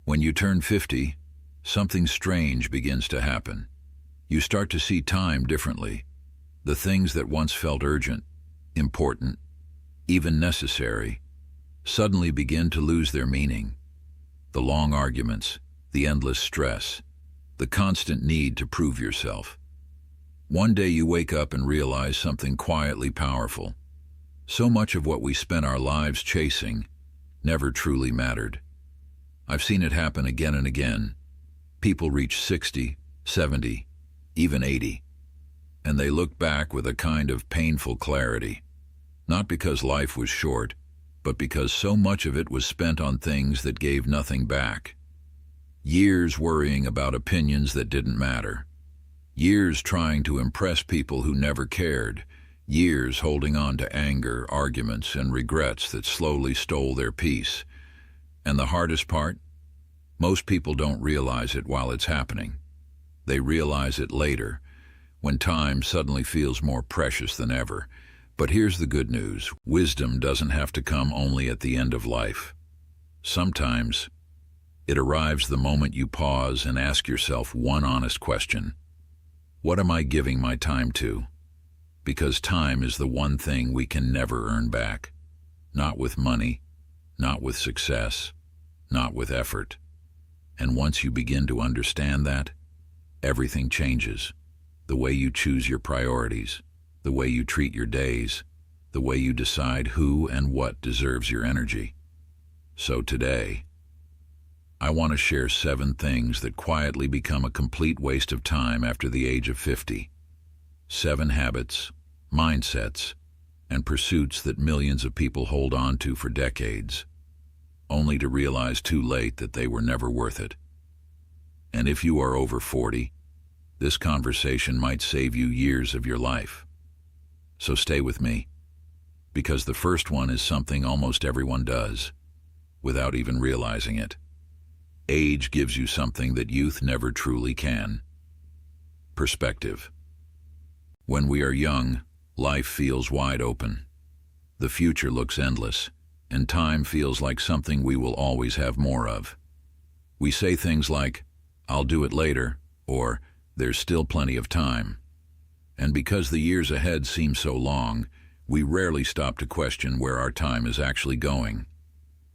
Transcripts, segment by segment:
When you turn 50, something strange begins to happen. You start to see time differently. The things that once felt urgent, important, even necessary, suddenly begin to lose their meaning. The long arguments, the endless stress, the constant need to prove yourself. One day you wake up and realize something quietly powerful. So much of what we spent our lives chasing never truly mattered. I've seen it happen again and again. People reach 60, 70, even 80, and they look back with a kind of painful clarity. Not because life was short, but because so much of it was spent on things that gave nothing back. Years worrying about opinions that didn't matter. Years trying to impress people who never cared. Years holding on to anger, arguments, and regrets that slowly stole their peace. And the hardest part? Most people don't realize it while it's happening. They realize it later, when time suddenly feels more precious than ever. But here's the good news. Wisdom doesn't have to come only at the end of life. Sometimes it arrives the moment you pause and ask yourself one honest question. What am I giving my time to? Because time is the one thing we can never earn back. Not with money, not with success, not with effort. And once you begin to understand that, everything changes. The way you choose your priorities, the way you treat your days, the way you decide who and what deserves your energy. So today, I want to share 7 things that quietly become a complete waste of time after the age of 50. 7 habits, mindsets, and pursuits that millions of people hold on to for decades, only to realize too late that they were never worth it. And if you are over 40, this conversation might save you years of your life. So stay with me, because the first one is something almost everyone does, without even realizing it. Age gives you something that youth never truly can. Perspective. When we are young, life feels wide open. The future looks endless, and time feels like something we will always have more of. We say things like, "I'll do it later," or "There's still plenty of time." And because the years ahead seem so long, we rarely stop to question where our time is actually going.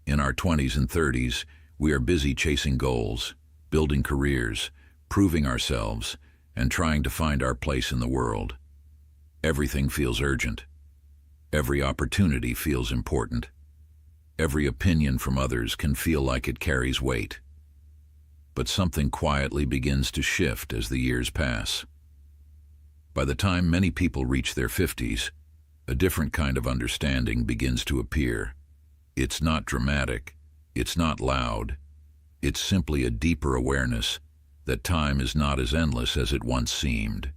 In our 20s and 30s, we are busy chasing goals, building careers, proving ourselves, and trying to find our place in the world. Everything feels urgent. Every opportunity feels important. Every opinion from others can feel like it carries weight. But something quietly begins to shift as the years pass. By the time many people reach their 50s, a different kind of understanding begins to appear. It's not dramatic. It's not loud. It's simply a deeper awareness that time is not as endless as it once seemed.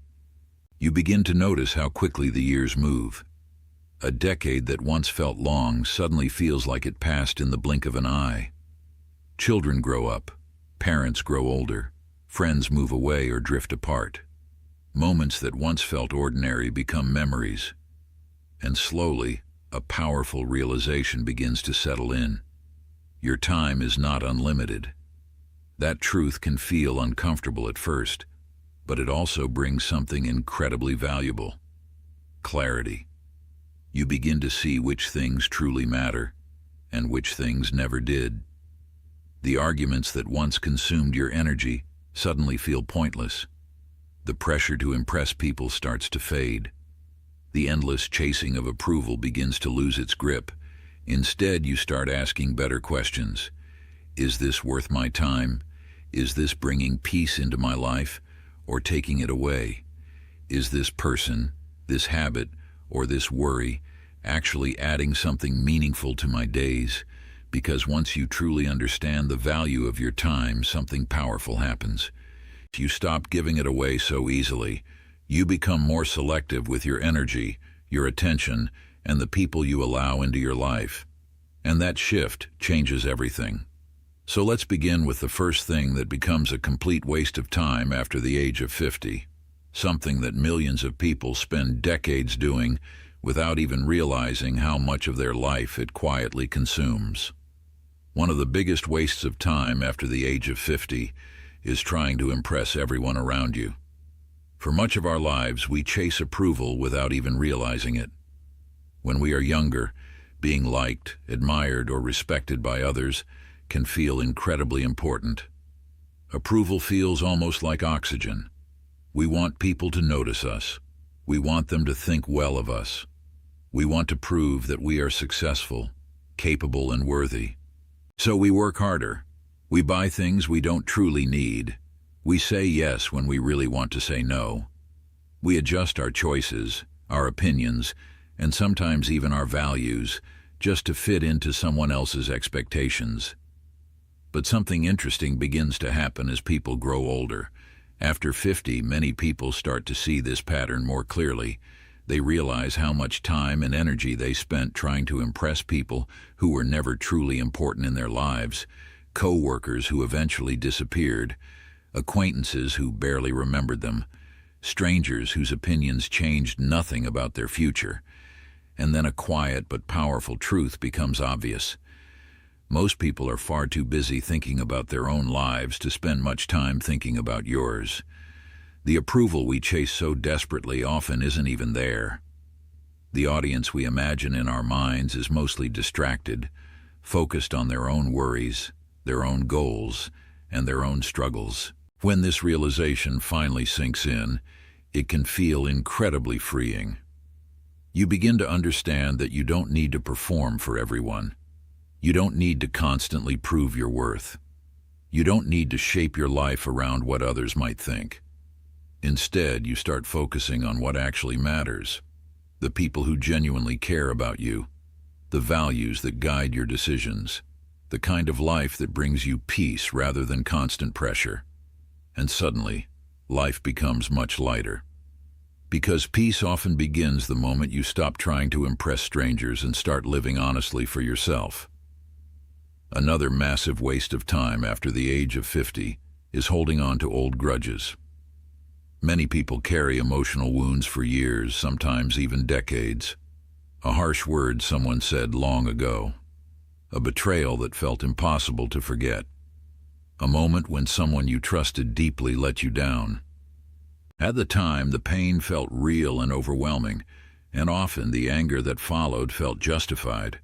You begin to notice how quickly the years move. A decade that once felt long suddenly feels like it passed in the blink of an eye. Children grow up, parents grow older, friends move away or drift apart. Moments that once felt ordinary become memories. And slowly, a powerful realization begins to settle in. Your time is not unlimited. That truth can feel uncomfortable at first, but it also brings something incredibly valuable. Clarity. You begin to see which things truly matter and which things never did. The arguments that once consumed your energy suddenly feel pointless. The pressure to impress people starts to fade. The endless chasing of approval begins to lose its grip. Instead, you start asking better questions. Is this worth my time? Is this bringing peace into my life or taking it away? Is this person, this habit, or this worry actually adding something meaningful to my days? Because once you truly understand the value of your time, something powerful happens. You stop giving it away so easily. You become more selective with your energy, your attention, and the people you allow into your life. And that shift changes everything. So let's begin with the first thing that becomes a complete waste of time after the age of 50. Something that millions of people spend decades doing without even realizing how much of their life it quietly consumes. One of the biggest wastes of time after the age of 50 is trying to impress everyone around you. For much of our lives, we chase approval without even realizing it. When we are younger, being liked, admired, or respected by others can feel incredibly important. Approval feels almost like oxygen. We want people to notice us. We want them to think well of us. We want to prove that we are successful, capable, and worthy. So we work harder. We buy things we don't truly need. We say yes when we really want to say no. We adjust our choices, our opinions, and sometimes even our values, just to fit into someone else's expectations. But something interesting begins to happen as people grow older. After 50, many people start to see this pattern more clearly. They realize how much time and energy they spent trying to impress people who were never truly important in their lives, co-workers who eventually disappeared, acquaintances who barely remembered them, strangers whose opinions changed nothing about their future. And then a quiet but powerful truth becomes obvious. Most people are far too busy thinking about their own lives to spend much time thinking about yours. The approval we chase so desperately often isn't even there. The audience we imagine in our minds is mostly distracted, focused on their own worries, their own goals, and their own struggles. When this realization finally sinks in, it can feel incredibly freeing. You begin to understand that you don't need to perform for everyone. You don't need to constantly prove your worth. You don't need to shape your life around what others might think. Instead, you start focusing on what actually matters, the people who genuinely care about you, the values that guide your decisions, the kind of life that brings you peace rather than constant pressure. And suddenly, life becomes much lighter. Because peace often begins the moment you stop trying to impress strangers and start living honestly for yourself. Another massive waste of time after the age of 50 is holding on to old grudges. Many people carry emotional wounds for years, sometimes even decades. A harsh word someone said long ago. A betrayal that felt impossible to forget. A moment when someone you trusted deeply let you down. At the time, the pain felt real and overwhelming, and often the anger that followed felt justified.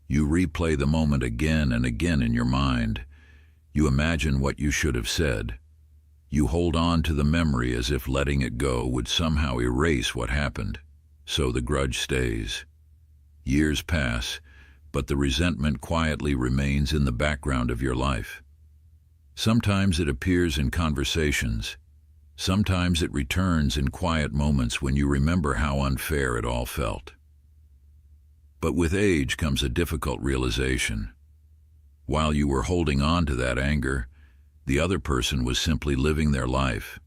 You replay the moment again and again in your mind. You imagine what you should have said. You hold on to the memory as if letting it go would somehow erase what happened. So the grudge stays. Years pass, but the resentment quietly remains in the background of your life. Sometimes it appears in conversations. Sometimes it returns in quiet moments when you remember how unfair it all felt. But with age comes a difficult realization. While you were holding on to that anger, the other person was simply living their life.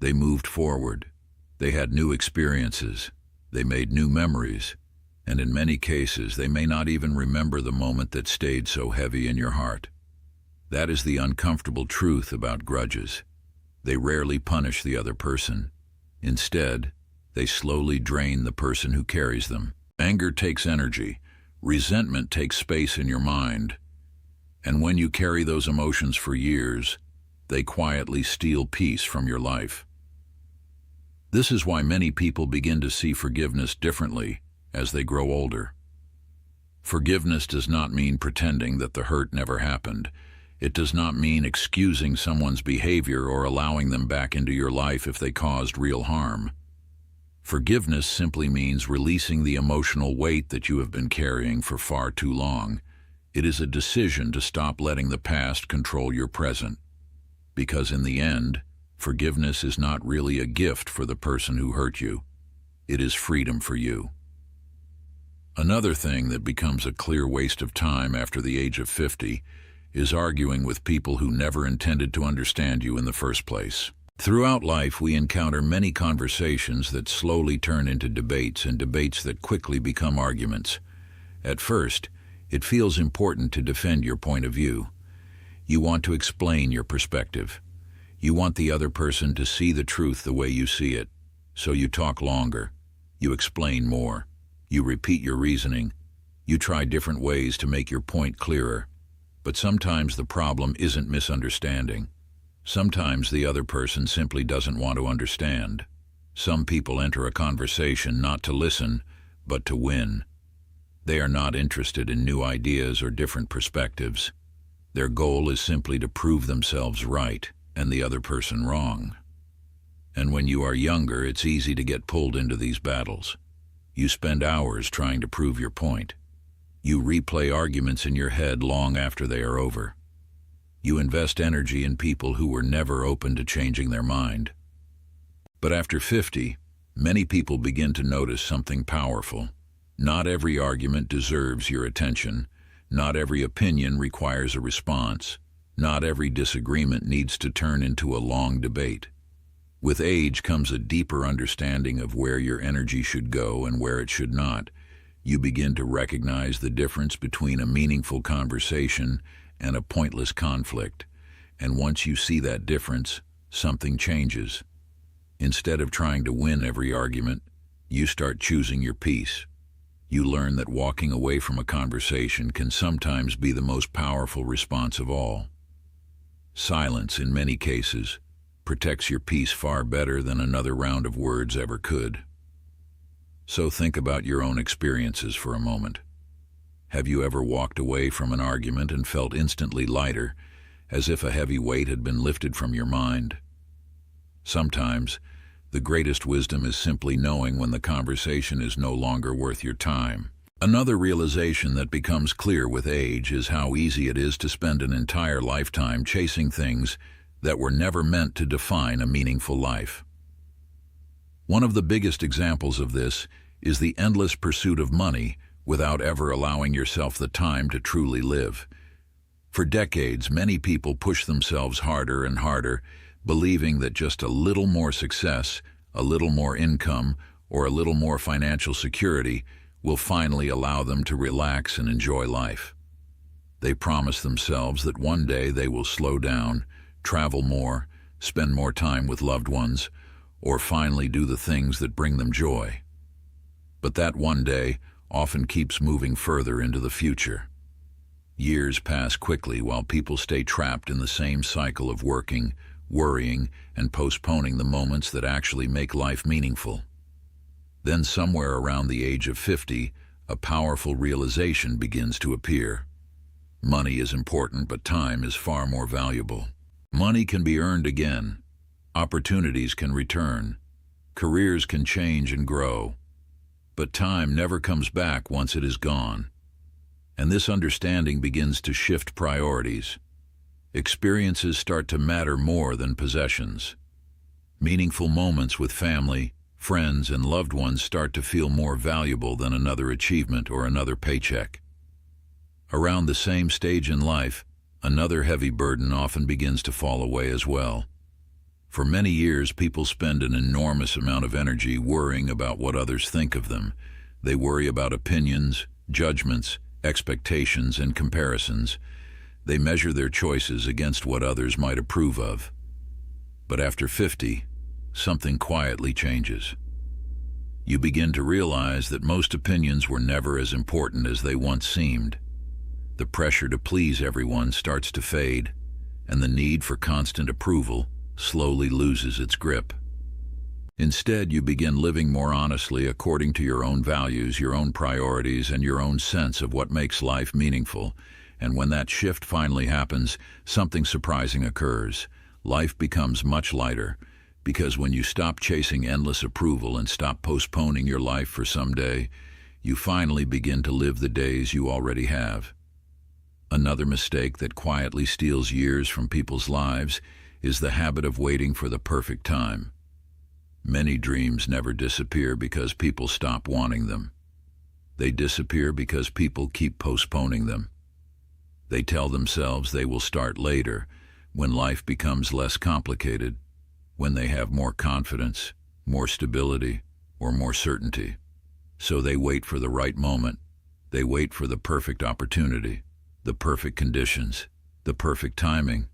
They moved forward. They had new experiences. They made new memories. And in many cases, they may not even remember the moment that stayed so heavy in your heart. That is the uncomfortable truth about grudges. They rarely punish the other person. Instead, they slowly drain the person who carries them. Anger takes energy. Resentment takes space in your mind. And when you carry those emotions for years, they quietly steal peace from your life. This is why many people begin to see forgiveness differently as they grow older. Forgiveness does not mean pretending that the hurt never happened. It does not mean excusing someone's behavior or allowing them back into your life if they caused real harm. Forgiveness simply means releasing the emotional weight that you have been carrying for far too long. It is a decision to stop letting the past control your present. Because in the end, forgiveness is not really a gift for the person who hurt you. It is freedom for you. Another thing that becomes a clear waste of time after the age of 50 is arguing with people who never intended to understand you in the first place. Throughout life, we encounter many conversations that slowly turn into debates, and debates that quickly become arguments. At first, it feels important to defend your point of view. You want to explain your perspective. You want the other person to see the truth the way you see it. So you talk longer. You explain more. You repeat your reasoning. You try different ways to make your point clearer. But sometimes the problem isn't misunderstanding. Sometimes the other person simply doesn't want to understand. Some people enter a conversation not to listen, but to win. They are not interested in new ideas or different perspectives. Their goal is simply to prove themselves right and the other person wrong. And when you are younger, it's easy to get pulled into these battles. You spend hours trying to prove your point. You replay arguments in your head long after they are over. You invest energy in people who were never open to changing their mind. But after 50, many people begin to notice something powerful. Not every argument deserves your attention. Not every opinion requires a response. Not every disagreement needs to turn into a long debate. With age comes a deeper understanding of where your energy should go and where it should not. You begin to recognize the difference between a meaningful conversation and a pointless conflict. And once you see that difference, something changes. Instead of trying to win every argument, you start choosing your peace. You learn that walking away from a conversation can sometimes be the most powerful response of all. Silence, in many cases, protects your peace far better than another round of words ever could. So think about your own experiences for a moment. Have you ever walked away from an argument and felt instantly lighter, as if a heavy weight had been lifted from your mind? Sometimes, the greatest wisdom is simply knowing when the conversation is no longer worth your time. Another realization that becomes clear with age is how easy it is to spend an entire lifetime chasing things that were never meant to define a meaningful life. One of the biggest examples of this is the endless pursuit of money without ever allowing yourself the time to truly live. For decades, many people push themselves harder and harder, believing that just a little more success, a little more income, or a little more financial security will finally allow them to relax and enjoy life. They promise themselves that one day they will slow down, travel more, spend more time with loved ones, or finally do the things that bring them joy. But that one day often keeps moving further into the future. Years pass quickly while people stay trapped in the same cycle of working, worrying, and postponing the moments that actually make life meaningful. Then somewhere around the age of 50, a powerful realization begins to appear. Money is important, but time is far more valuable. Money can be earned again. Opportunities can return. Careers can change and grow. But time never comes back once it is gone. And this understanding begins to shift priorities. Experiences start to matter more than possessions. Meaningful moments with family, friends, and loved ones start to feel more valuable than another achievement or another paycheck. Around the same stage in life, another heavy burden often begins to fall away as well. For many years, people spend an enormous amount of energy worrying about what others think of them. They worry about opinions, judgments, expectations, and comparisons. They measure their choices against what others might approve of. But after 50, something quietly changes. You begin to realize that most opinions were never as important as they once seemed. The pressure to please everyone starts to fade, and the need for constant approval slowly loses its grip. Instead, you begin living more honestly according to your own values, your own priorities, and your own sense of what makes life meaningful. And when that shift finally happens, something surprising occurs. Life becomes much lighter, because when you stop chasing endless approval and stop postponing your life for someday, you finally begin to live the days you already have. Another mistake that quietly steals years from people's lives is the habit of waiting for the perfect time. Many dreams never disappear because people stop wanting them. They disappear because people keep postponing them. They tell themselves they will start later, when life becomes less complicated, when they have more confidence, more stability, or more certainty. So they wait for the right moment. They wait for the perfect opportunity, the perfect conditions, the perfect timing.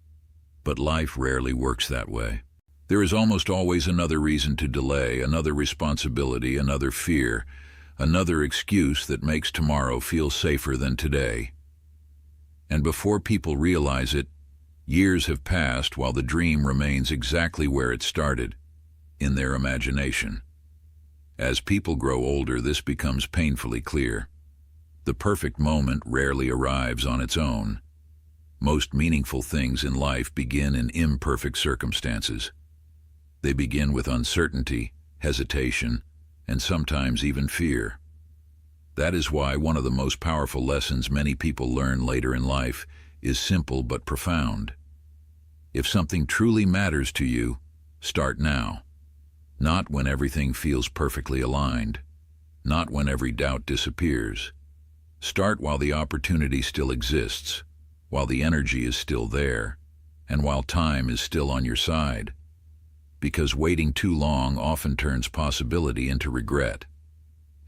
But life rarely works that way. There is almost always another reason to delay, another responsibility, another fear, another excuse that makes tomorrow feel safer than today. And before people realize it, years have passed while the dream remains exactly where it started, in their imagination. As people grow older, this becomes painfully clear. The perfect moment rarely arrives on its own. Most meaningful things in life begin in imperfect circumstances. They begin with uncertainty, hesitation, and sometimes even fear. That is why one of the most powerful lessons many people learn later in life is simple but profound. If something truly matters to you, start now. Not when everything feels perfectly aligned. Not when every doubt disappears. Start while the opportunity still exists, while the energy is still there, and while time is still on your side. Because waiting too long often turns possibility into regret.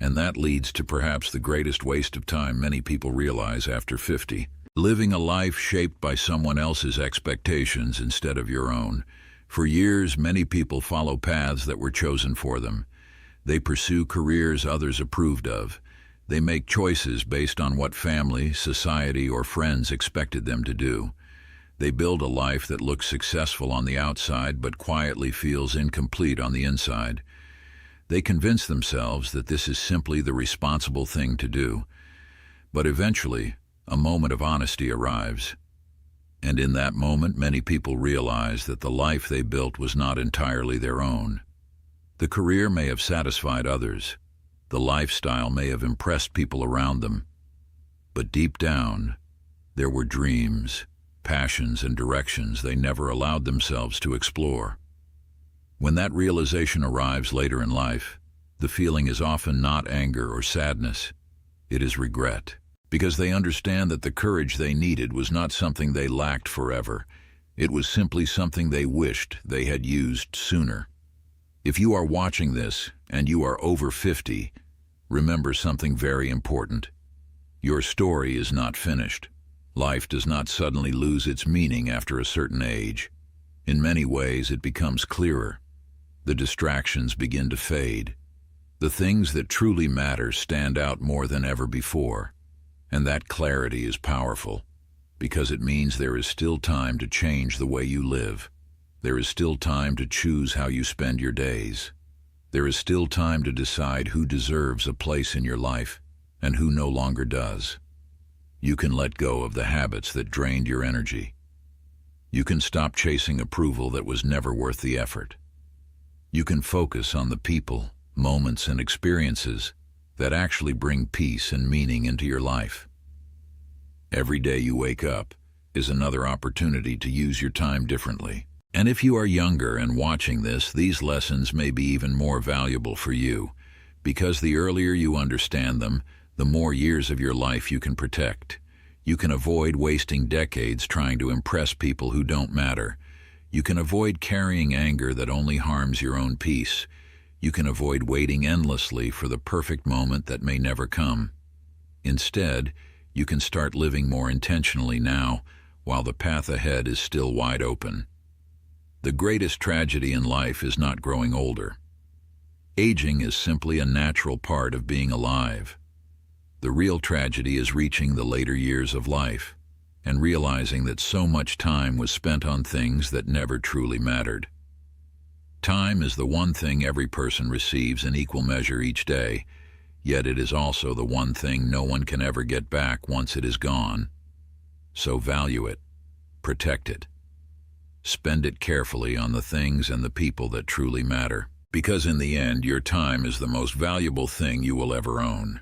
And that leads to perhaps the greatest waste of time many people realize after 50. Living a life shaped by someone else's expectations instead of your own. For years, many people follow paths that were chosen for them. They pursue careers others approved of. They make choices based on what family, society, or friends expected them to do. They build a life that looks successful on the outside but quietly feels incomplete on the inside. They convince themselves that this is simply the responsible thing to do. But eventually, a moment of honesty arrives. And in that moment, many people realize that the life they built was not entirely their own. The career may have satisfied others. The lifestyle may have impressed people around them. But deep down, there were dreams, passions, and directions they never allowed themselves to explore. When that realization arrives later in life, the feeling is often not anger or sadness. It is regret. Because they understand that the courage they needed was not something they lacked forever. It was simply something they wished they had used sooner. If you are watching this and you are over 50, remember something very important. Your story is not finished. Life does not suddenly lose its meaning after a certain age. In many ways, it becomes clearer. The distractions begin to fade. The things that truly matter stand out more than ever before. And that clarity is powerful, because it means there is still time to change the way you live. There is still time to choose how you spend your days. There is still time to decide who deserves a place in your life and who no longer does. You can let go of the habits that drained your energy. You can stop chasing approval that was never worth the effort. You can focus on the people, moments, and experiences that actually bring peace and meaning into your life. Every day you wake up is another opportunity to use your time differently. And if you are younger and watching this, these lessons may be even more valuable for you, because the earlier you understand them, the more years of your life you can protect. You can avoid wasting decades trying to impress people who don't matter. You can avoid carrying anger that only harms your own peace. You can avoid waiting endlessly for the perfect moment that may never come. Instead, you can start living more intentionally now, while the path ahead is still wide open. The greatest tragedy in life is not growing older. Aging is simply a natural part of being alive. The real tragedy is reaching the later years of life and realizing that so much time was spent on things that never truly mattered. Time is the one thing every person receives in equal measure each day, yet it is also the one thing no one can ever get back once it is gone. So value it, protect it. Spend it carefully on the things and the people that truly matter, because in the end, your time is the most valuable thing you will ever own.